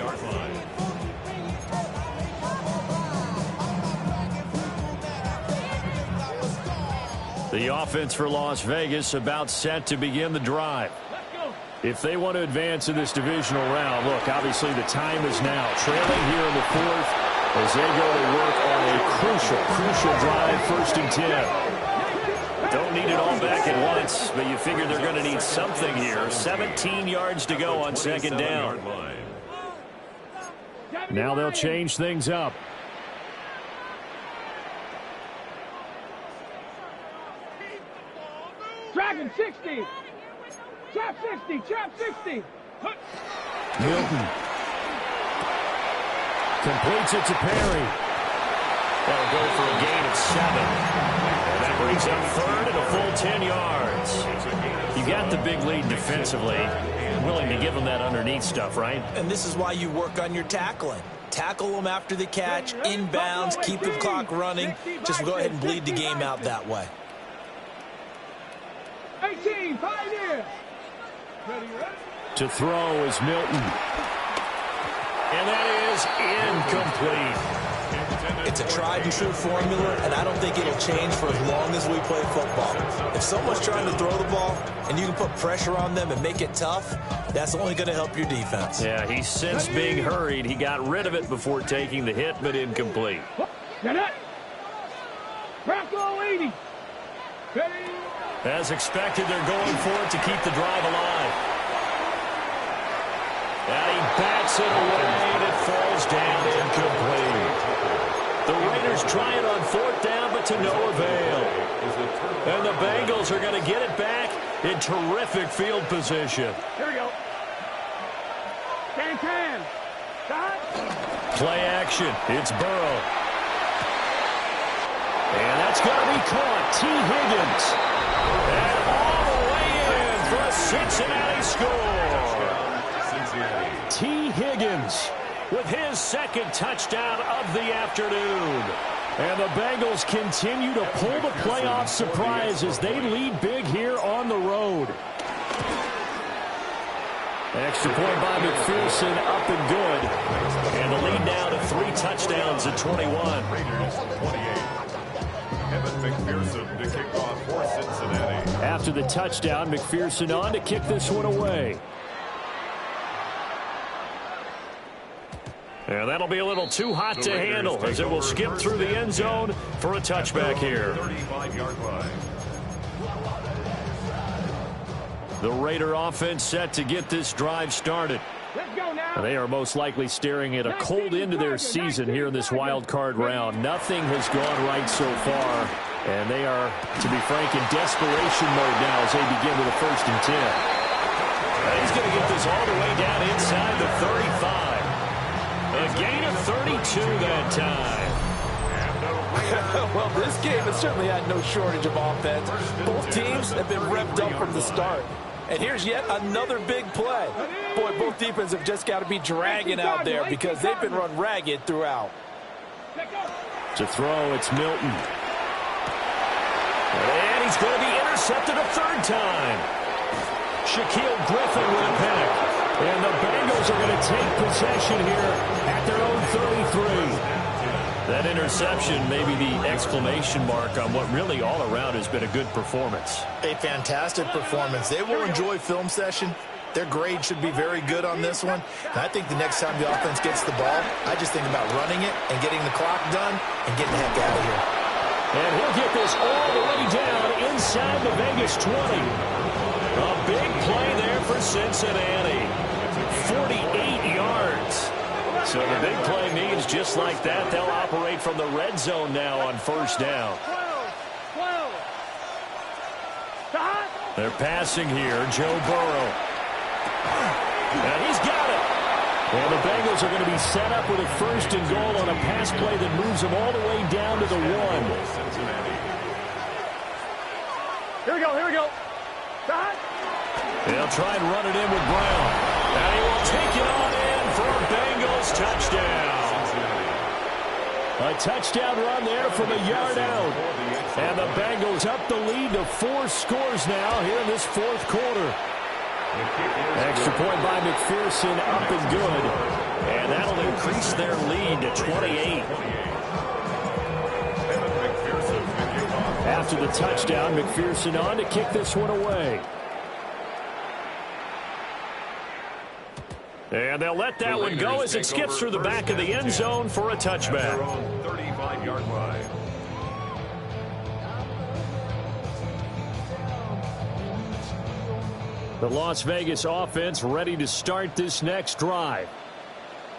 The offense for Las Vegas about set to begin the drive. If they want to advance in this divisional round, look, obviously the time is now. Trailing here in the 4th as they go to work on a crucial drive, 1st and 10. Don't need it all back at once, but you figure they're going to need something here. 17 yards to go on 2nd down. Now they'll change things up. Dragon 60. Trap 60. Milton completes it to Perry. That'll go for a gain of 7. And that brings up 3rd and a full 10 yards. You got the big lead defensively. Willing to give them that underneath stuff, right? And this is why you work on your tackling. Tackle them after the catch, inbounds, keep the clock running. Just go ahead and bleed the game out that way. 18, 5 years. To throw is Milton. And that is incomplete. It's a tried and true formula, and I don't think it'll change for as long as we play football. If someone's trying to throw the ball and you can put pressure on them and make it tough, that's only going to help your defense. Yeah, he's since being hurried. He got rid of it before taking the hit, but incomplete. Get it. Bronco 80. As expected, they're going for it to keep the drive alive. And he bats it away, and it falls down incomplete. The Raiders try it on 4th down, but to no avail. And the Bengals are going to get it back in terrific field position. Here we go. Can. Play action. It's Burrow. And that's going to be caught. T. Higgins. And all the way in for a Cincinnati score. T. Higgins with his second touchdown of the afternoon. And the Bengals continue to pull the playoff surprise as they lead big here on the road. Extra point by McPherson, up and good. And the lead now to 3 touchdowns at 21. Raiders 28. Evan McPherson to kick off for Cincinnati. After the touchdown, McPherson on to kick this one away. And that'll be a little too hot to handle as it will skip through the end zone for a touchback here. 35-yard line. The Raider offense set to get this drive started. Let's go now. They are most likely staring at a cold end to their season here in this wild card round. Nothing has gone right so far, and they are, to be frank, in desperation mode now as they begin with a 1st and 10. And he's going to get this all the way down inside the 35. A gain of 32 that time. Well, this game has certainly had no shortage of offense. Both teams have been revved up from the start. And here's yet another big play. Boy, both defenses have just got to be dragging out there because they've been run ragged throughout. To throw, it's Milton. And he's going to be intercepted a 3rd time. Shaquille Griffin with a pick. And the Bengals are going to take possession here at their own 33. That interception may be the exclamation mark on what really all around has been a good performance. A fantastic performance. They will enjoy film session. Their grade should be very good on this one. And I think the next time the offense gets the ball, I just think about running it and getting the clock done and getting the heck out of here. And he'll get this all the way down inside the Vegas 20. A big play there for Cincinnati. 48 yards. So the big play means just like that, they'll operate from the red zone now on 1st down. 12. They're passing here, Joe Burrow. And he's got it. And the Bengals are going to be set up with a 1st and goal on a pass play that moves them all the way down to the 1. Here we go, here we go. They'll try and run it in with Brown. And he will take it on in for a Bengals touchdown. A touchdown run there from a yard out. And the Bengals up the lead to 4 scores now here in this 4th quarter. Extra point by McPherson, up and good. And that'll increase their lead to 28. After the touchdown, McPherson on to kick this one away. And they'll let that one go as it skips through the back of the end zone for a touchback. 35-yard line. The Las Vegas offense ready to start this next drive.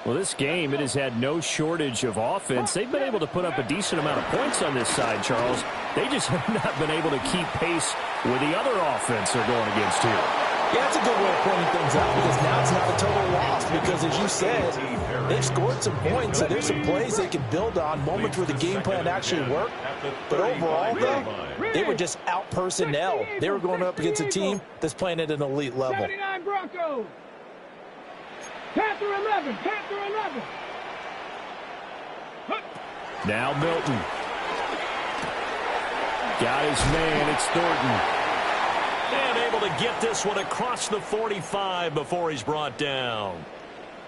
Well, this game, it has had no shortage of offense. They've been able to put up a decent amount of points on this side, Charles. They just have not been able to keep pace with the other offense they're going against here. Yeah, that's a good way of pointing things out because now it's not a total loss because, as you said, they've scored some points and there's some plays they can build on, moments where the game plan actually worked. But overall, though, they were just out personnel. They were going up against a team that's playing at an elite level. 79 Broncos. Panther 11, Panther 11. Now Milton. Got his man, it's Thornton. And able to get this one across the 45 before he's brought down.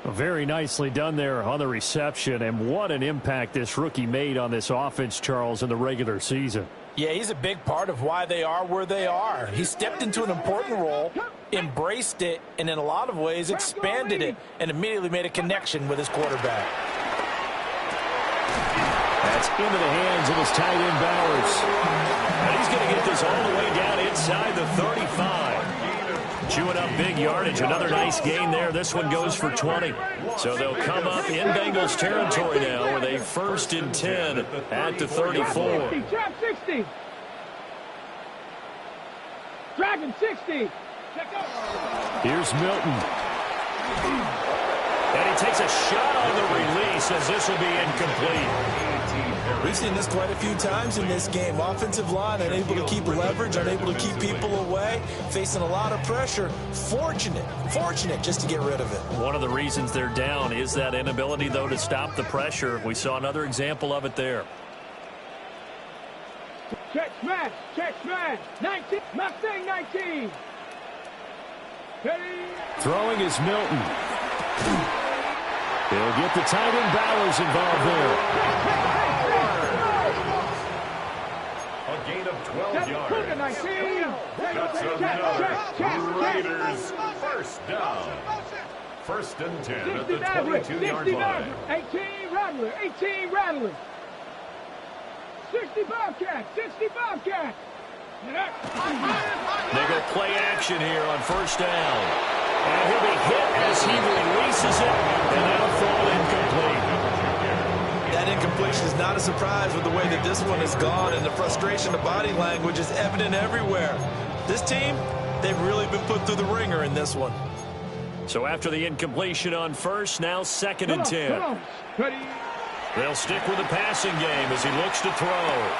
Very nicely done there on the reception, and what an impact this rookie made on this offense, Charles, in the regular season. Yeah, he's a big part of why they are where they are. He stepped into an important role, embraced it, and in a lot of ways expanded it, and immediately made a connection with his quarterback. That's into the hands of his tight end Bowers. And he's going to get this all the way down inside the 35. Chewing up big yardage. Another nice gain there. This one goes for 20. So they'll come up in Bengals territory now with a 1st and 10 at the 34. Trap 60. Dragon 60. Here's Milton. And he takes a shot on the release as this will be incomplete. We've seen this quite a few times in this game. Offensive line unable to keep leverage, unable to keep people away, facing a lot of pressure. Fortunate just to get rid of it. One of the reasons they're down is that inability, though, to stop the pressure. We saw another example of it there. Check smash, 19, Mustang 19. Ready? Throwing is Milton. They'll get the tight end Bowers involved there. A gain of 12 yards. That's another Raiders first down. First and 10 at the 22-yard line. 18 Rattler. 60 Bobcat. They go play action here on first down. And he'll be hit as he releases it, and that'll fall incomplete. That incompletion is not a surprise with the way that this one has gone, and the frustration of body language is evident everywhere. This team, they've really been put through the ringer in this one. So after the incompletion on first, now second and 10. They'll stick with the passing game as he looks to throw.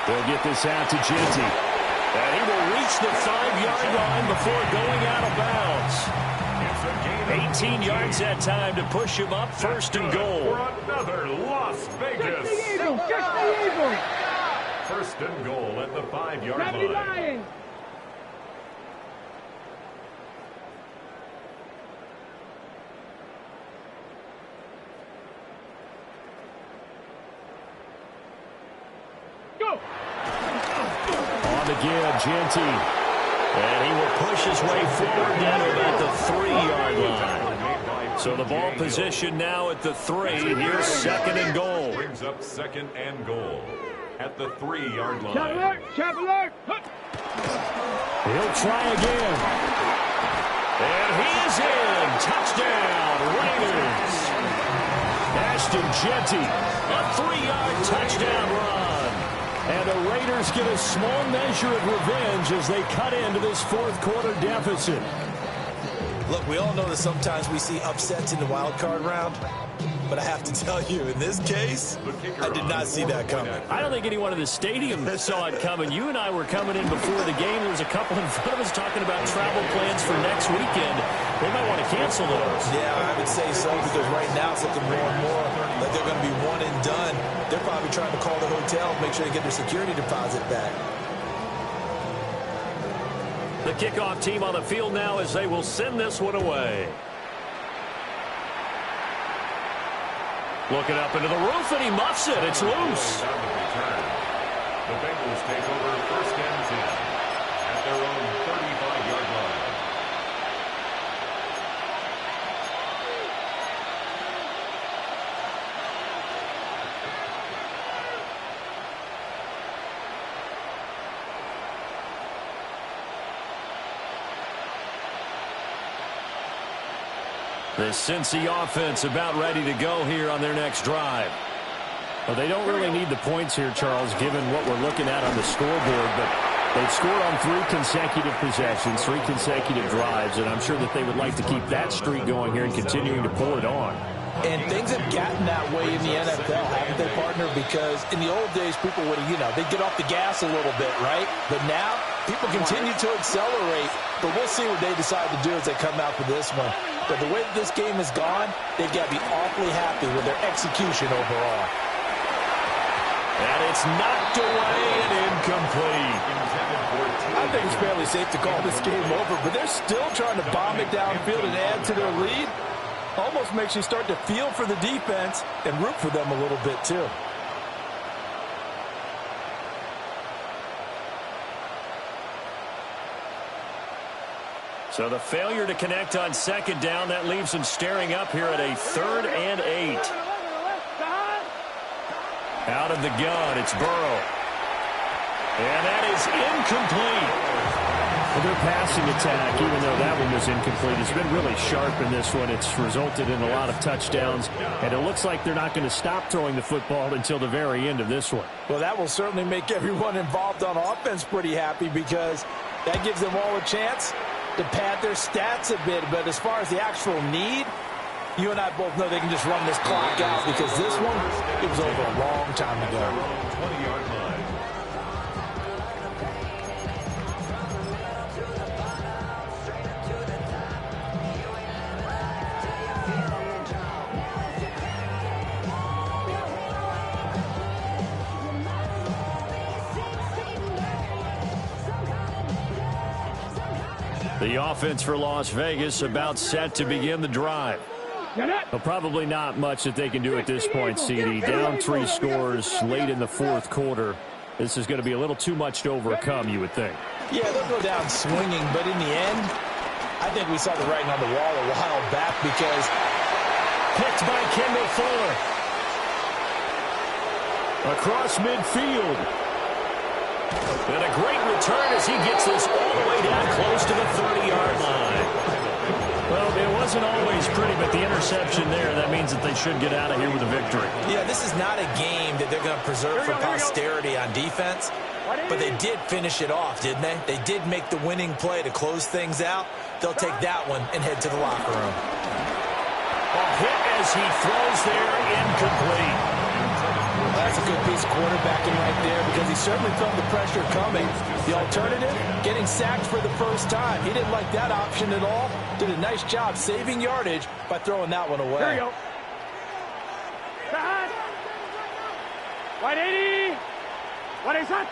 They'll get this out to Genty. And he will reach the 5-yard line before going out of bounds. 18 yards that time to push him up first and goal. For another Las Vegas. Catch the Eagle. First and goal at the 5-yard line. Again, Genty. And he will push his way forward down to about the 3-yard line. So the ball position now at the 3. Here's second and goal. Brings up second and goal at the 3-yard line. Chop alert. He'll try again. And he is in. Touchdown, Raiders. Ashton Genty, a 3-yard touchdown run. And the Raiders get a small measure of revenge as they cut into this fourth-quarter deficit. Look, we all know that sometimes we see upsets in the wild card round, but I have to tell you, in this case, I did not see that coming. I don't think anyone in the stadium saw it coming. You and I were coming in before the game. There was a couple in front of us talking about travel plans for next weekend. They might want to cancel those. Yeah, I would say so, because right now it's looking more and more like they're going to be one and done. They're probably trying to call the hotel, make sure they get their security deposit back. The kickoff team on the field now as they will send this one away. Looking up into the roof, and he muffs it. It's loose. The Bengals take over first and 10 at their own 35-yard line. The Cincy offense about ready to go here on their next drive. Well, they don't really need the points here, Charles, given what we're looking at on the scoreboard, but they've scored on 3 consecutive possessions, 3 consecutive drives, and I'm sure that they would like to keep that streak going here and continuing to pull it on. And things have gotten that way in the NFL, haven't they, partner? Because in the old days, people would, they'd get off the gas a little bit, right? But now, people continue to accelerate. But we'll see what they decide to do as they come out for this one. But the way that this game has gone, they've got to be awfully happy with their execution overall. And it's knocked away and incomplete. I think it's fairly safe to call this game over, but they're still trying to bomb it downfield and add to their lead. Almost makes you start to feel for the defense and root for them a little bit, too. So the failure to connect on second down, that leaves them staring up here at a 3rd and 8. Out of the gun, it's Burrow. And that is incomplete. Well, their passing attack, even though that one was incomplete, has been really sharp in this one. It's resulted in a lot of touchdowns, and it looks like they're not going to stop throwing the football until the very end of this one. Well, that will certainly make everyone involved on offense pretty happy, because that gives them all a chance to pad their stats a bit. But as far as the actual need, you and I both know they can just run this clock out because this one, it was over a long time ago. 20-yard line. The offense for Las Vegas about set to begin the drive. Well, probably not much that they can do at this point, CD. Down 3 scores late in the fourth quarter. This is going to be a little too much to overcome, you would think. Yeah, they'll go down swinging, but in the end, I think we saw the writing on the wall a while back because picked by Kendall Fuller. Across midfield. And a great return as he gets this all the way down close to the 30-yard line. Well, it wasn't always pretty, but the interception there, that means that they should get out of here with a victory. Yeah, this is not a game that they're going to preserve for posterity on defense, but they did finish it off, didn't they? They did make the winning play to close things out. They'll take that one and head to the locker room. A hit as he throws there, incomplete. That's a good piece of quarterbacking right there because he certainly felt the pressure coming. The alternative, getting sacked for the first time. He didn't like that option at all. Did a nice job saving yardage by throwing that one away. There you go. Back. 180. What is that?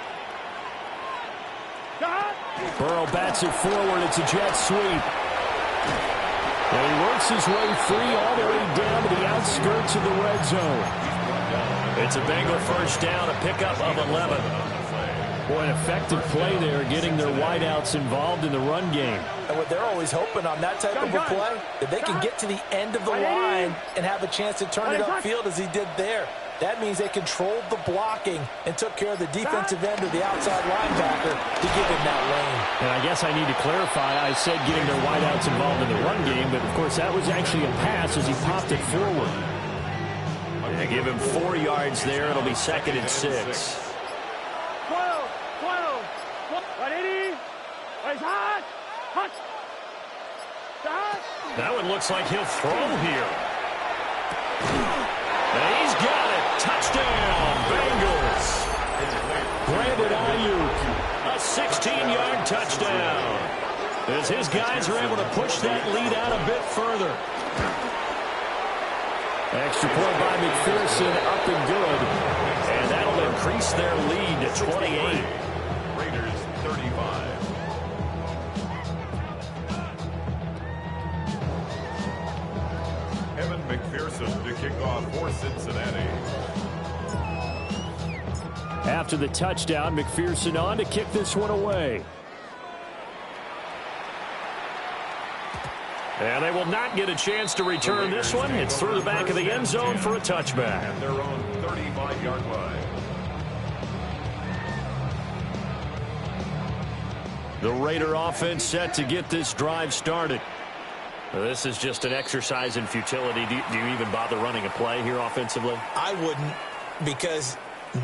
Burrow bats it forward. It's a jet sweep. And he works his way free all the way down to the outskirts of the red zone. It's a Bengal first down, a pickup of 11. Boy, an effective play there, getting their wideouts involved in the run game. And what they're always hoping on that type of a play, that they can get to the end of the line and have a chance to turn it upfield as he did there. That means they controlled the blocking and took care of the defensive end or the outside linebacker to give him that lane. And I guess I need to clarify, I said getting their wideouts involved in the run game, but of course that was actually a pass as he popped it forward. They give him 4 yards there. It'll be 2nd and 6. 12. 180. What is that? Hut. That one looks like he'll throw here. And he's got it. Touchdown, Bengals. Brandon Ayuk, a 16-yard touchdown. As his guys are able to push that lead out a bit further. Extra point by McPherson, up and good. And that'll increase their lead to 28. Raiders 35. Evan McPherson to kick off for Cincinnati. After the touchdown, McPherson on to kick this one away. And they will not get a chance to return this one. It's through the back of the end zone for a touchback. At their own 35-yard line. The Raider offense set to get this drive started. This is just an exercise in futility. Do you even bother running a play here offensively? I wouldn't, because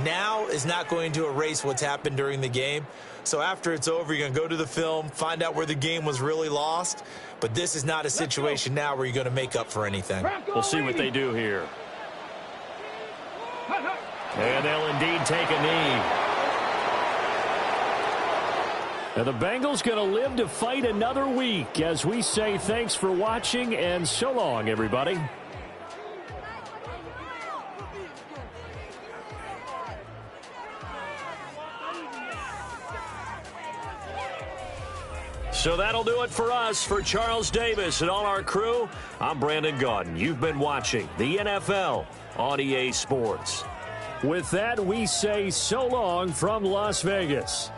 now is not going to erase what's happened during the game. So after it's over, you're going to go to the film, find out where the game was really lost. But this is not a situation now where you're going to make up for anything. We'll see what they do here. And they'll indeed take a knee. Now the Bengals going to live to fight another week as we say thanks for watching and so long, everybody. So that'll do it for us. For Charles Davis and all our crew, I'm Brandon Gaudin. You've been watching the NFL on EA Sports. With that, we say so long from Las Vegas.